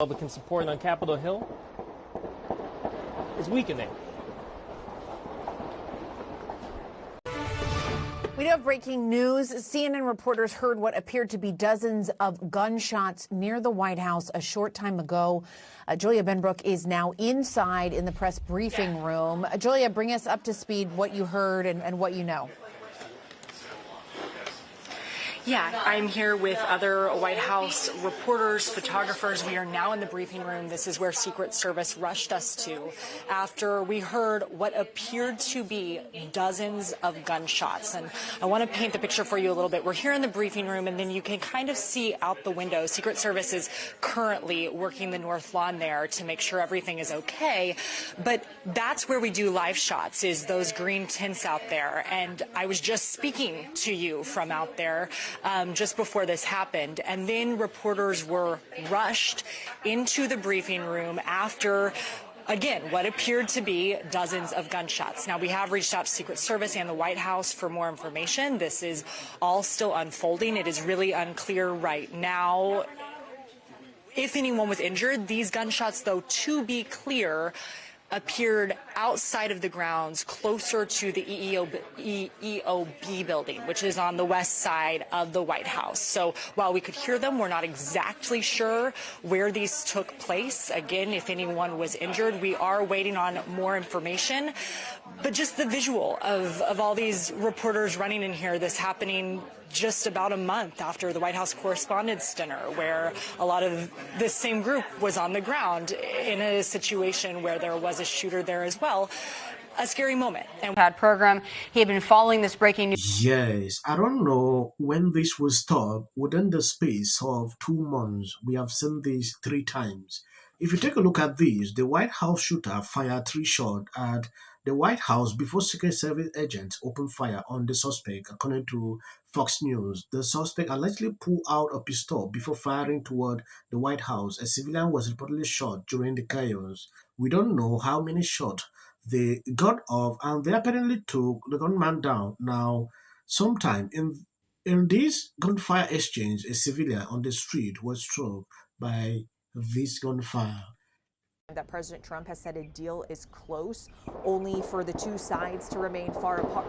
Republican support on Capitol Hill is weakening. We do have breaking news. CNN reporters heard what appeared to be dozens of gunshots near the White House a short time ago. Julia Benbrook is now inside in the press briefing room. Julia, bring us up to speed what you heard and what you know. Yeah, I'm here with other White House reporters, photographers. We are now in the briefing room. This is where Secret Service rushed us to after we heard what appeared to be dozens of gunshots. And I want to paint the picture for you a little bit. We're here in the briefing room, and then you can kind of see out the window. Secret Service is currently working the north lawn there to make sure everything is okay. But that's where we do live shots, is those green tents out there. And I was just speaking to you from out there just before this happened. And then reporters were rushed into the briefing room after, again, what appeared to be dozens of gunshots. Now, we have reached out to Secret Service and the White House for more information. This is all still unfolding. It is really unclear right now if anyone was injured. These gunshots, though, to be clear, appeared outside of the grounds closer to the EOB building, which is on the west side of the White House. So while we could hear them, we're not exactly sure where these took place. Again, if anyone was injured, we are waiting on more information. But just the visual of all these reporters running in here, this happening just about a month after the White House Correspondents' Dinner, where a lot of this same group was on the ground in a situation where there was a shooter there as well. A scary moment. And had program. He had been following this breaking news. Yes, I don't know when this will stop. Within the space of 2 months, we have seen this 3 times. If you take a look at this, the White House shooter fired 3 shots at the White House before Secret Service agents opened fire on the suspect. According to Fox News, the suspect allegedly pulled out a pistol before firing toward the White House. A civilian was reportedly shot during the chaos. We don't know how many shots they got off, and they apparently took the gunman down. Now, sometime in this gunfire exchange, a civilian on the street was struck by this gunfire. That President Trump has said a deal is close, only for the two sides to remain far apart.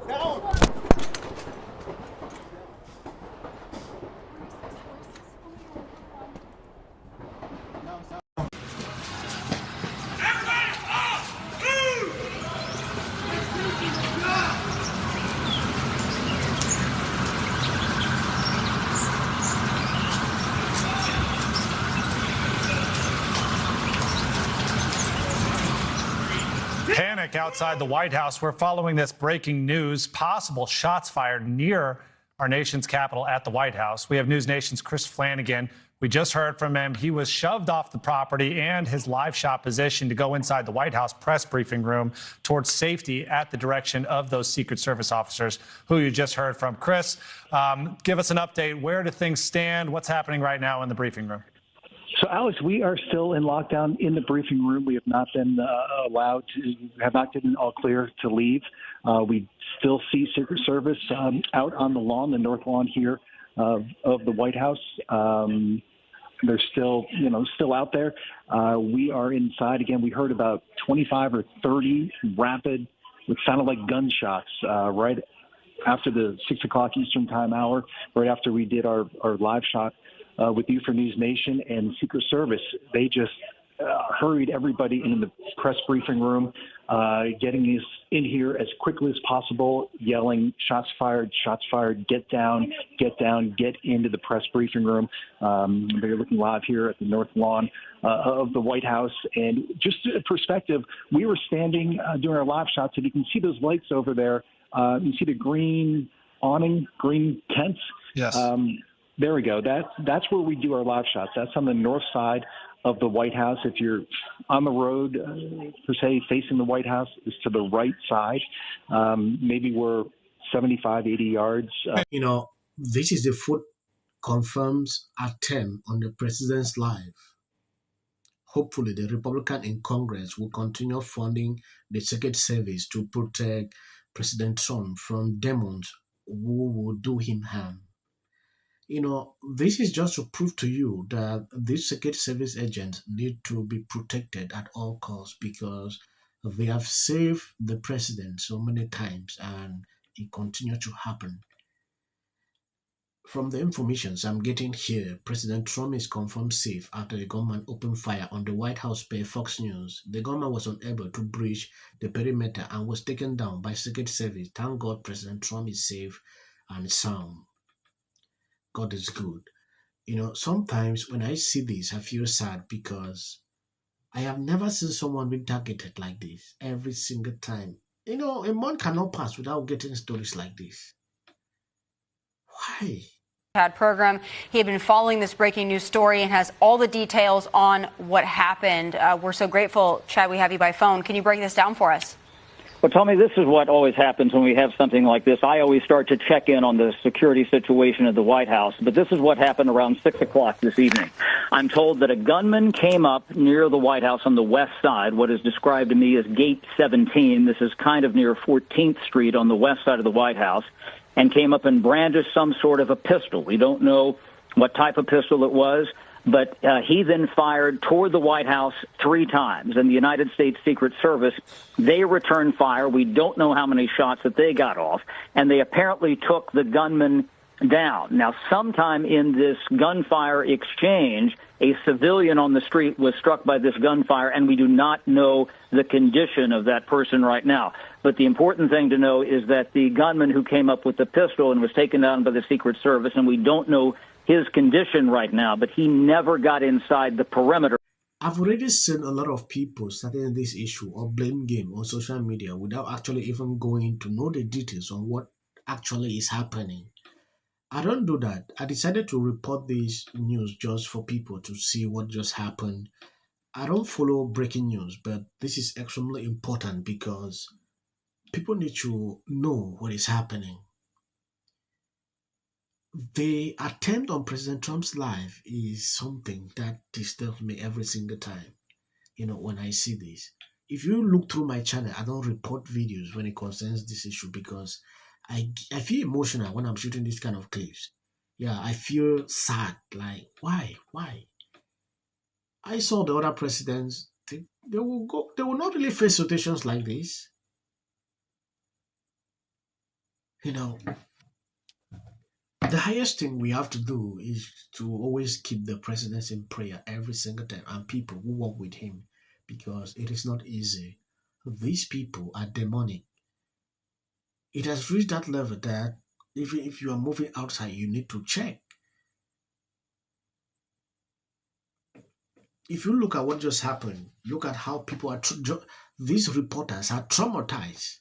No. Panic outside the White House. We're following this breaking news. Possible shots fired near our nation's capital at the White House. We have News Nation's Chris Flanagan. We just heard from him. He was shoved off the property and his live shot position to go inside the White House press briefing room towards safety at the direction of those Secret Service officers who you just heard from. Chris, give us an update. Where do things stand? What's happening right now in the briefing room? So, Alex, we are still in lockdown in the briefing room. We have not been have not given all clear to leave. We still see Secret Service out on the lawn, the north lawn here of the White House. They're still out there. We are inside. Again, we heard about 25 or 30 rapid, what sounded like gunshots right after the 6 o'clock Eastern time hour, right after we did our live shot with you for News Nation and Secret Service. They just hurried everybody into the press briefing room, getting us in here as quickly as possible, yelling, shots fired, get down, get into the press briefing room. They're looking live here at the north lawn of the White House. And just a perspective, we were standing doing our live shots, and you can see those lights over there. You see the green awning, green tents. Yes. There we go. That's where we do our live shots. That's on the north side of the White House. If you're on the road, per se, facing the White House, is to the right side. Maybe we're 75, 80 yards. This is the fourth confirmed attempt on the president's life. Hopefully, the Republican in Congress will continue funding the Secret Service to protect President Trump from demons who will do him harm. This is just to prove to you that these Secret Service agents need to be protected at all costs because they have saved the president so many times and it continues to happen. From the information I'm getting here, President Trump is confirmed safe after the gunman opened fire on the White House per Fox News. The gunman was unable to breach the perimeter and was taken down by Secret Service. Thank God President Trump is safe and sound. God is good. Sometimes when I see this, I feel sad because I have never seen someone being targeted like this every single time. A month cannot pass without getting stories like this. Why? Program. He had been following this breaking news story and has all the details on what happened. We're so grateful, Chad, we have you by phone. Can you break this down for us? Well, Tommy, this is what always happens when we have something like this. I always start to check in on the security situation at the White House, but this is what happened around 6 o'clock this evening. I'm told that a gunman came up near the White House on the west side, what is described to me as Gate 17. This is kind of near 14th Street on the west side of the White House, and came up and brandished some sort of a pistol. We don't know what type of pistol it was, but he then fired toward the White House 3 times. And the United States Secret Service, they returned fire. We don't know how many shots that they got off, and they apparently took the gunman down. Now, sometime in this gunfire exchange, a civilian on the street was struck by this gunfire, and we do not know the condition of that person right now. But the important thing to know is that the gunman who came up with the pistol and was taken down by the Secret Service, and we don't know his condition right now, but he never got inside the perimeter. I've already seen a lot of people starting this issue or blame game on social media without actually even going to know the details on what actually is happening. I don't do that. I decided to report this news just for people to see what just happened. I don't follow breaking news, but this is extremely important because people need to know what is happening. The attempt on President Trump's life is something that disturbs me every single time, when I see this. If you look through my channel, I don't report videos when it concerns this issue because I feel emotional when I'm shooting these kind of clips. Yeah, I feel sad. Like, why? I saw the other presidents, they will not really face situations like this. The highest thing we have to do is to always keep the president in prayer every single time and people who work with him because it is not easy. These people are demonic. It has reached that level that even if you are moving outside, you need to check. If you look at what just happened, look at how people are, these reporters are traumatized.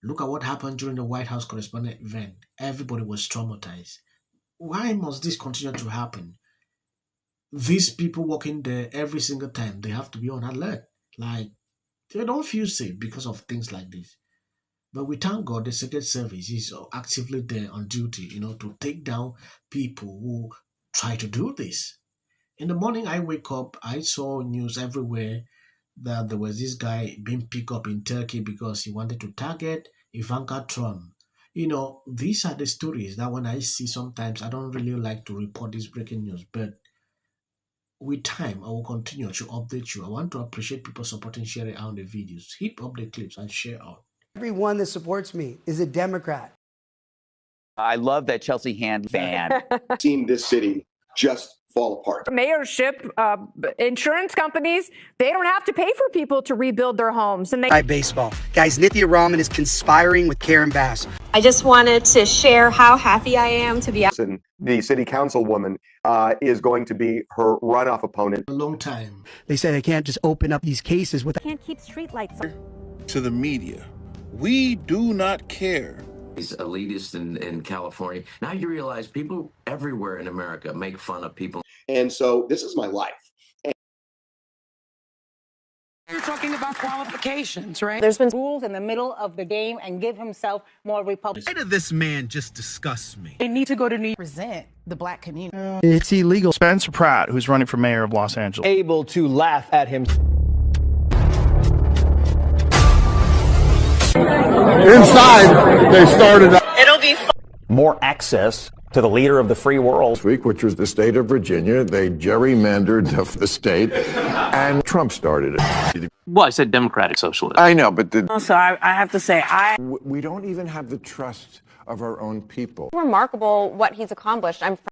Look at what happened during the White House correspondent event. Everybody was traumatized. Why must this continue to happen? These people working there every single time, they have to be on alert. Like, they don't feel safe because of things like this. But we thank God the Secret Service is actively there on duty, to take down people who try to do this. In the morning I wake up, I saw news everywhere that there was this guy being picked up in Turkey because he wanted to target Ivanka Trump. These are the stories that when I see sometimes I don't really like to report this breaking news, but with time I will continue to update you. I want to appreciate people supporting, sharing out the videos. Hit up the clips and share out. Everyone that supports me is a Democrat. I love that Chelsea Hand fan. Seen this city just fall apart. Mayorship, insurance companies, they don't have to pay for people to rebuild their homes. And By baseball. Guys, Nithya Raman is conspiring with Karen Bass. I just wanted to share how happy I am to be out. The city councilwoman is going to be her runoff opponent. A long time. They say they can't just open up these cases with. Can't keep streetlights on. To the media, we do not care. He's elitist in California. Now you realize people everywhere in America make fun of people. And so this is my life. You're talking about qualifications, right? There's been rules in the middle of the game and give himself more Republican. Why did this man just disgust me? They need to go to New York. Present the black community. It's illegal. Spencer Pratt, who's running for mayor of Los Angeles. Able to laugh at him. Inside, they started. It'll be fun. More access to the leader of the free world. This week, which was the state of Virginia, they gerrymandered the state, and Trump started it. Well, I said democratic socialist. I know, but Also, I have to say, we don't even have the trust of our own people. Remarkable what he's accomplished. I'm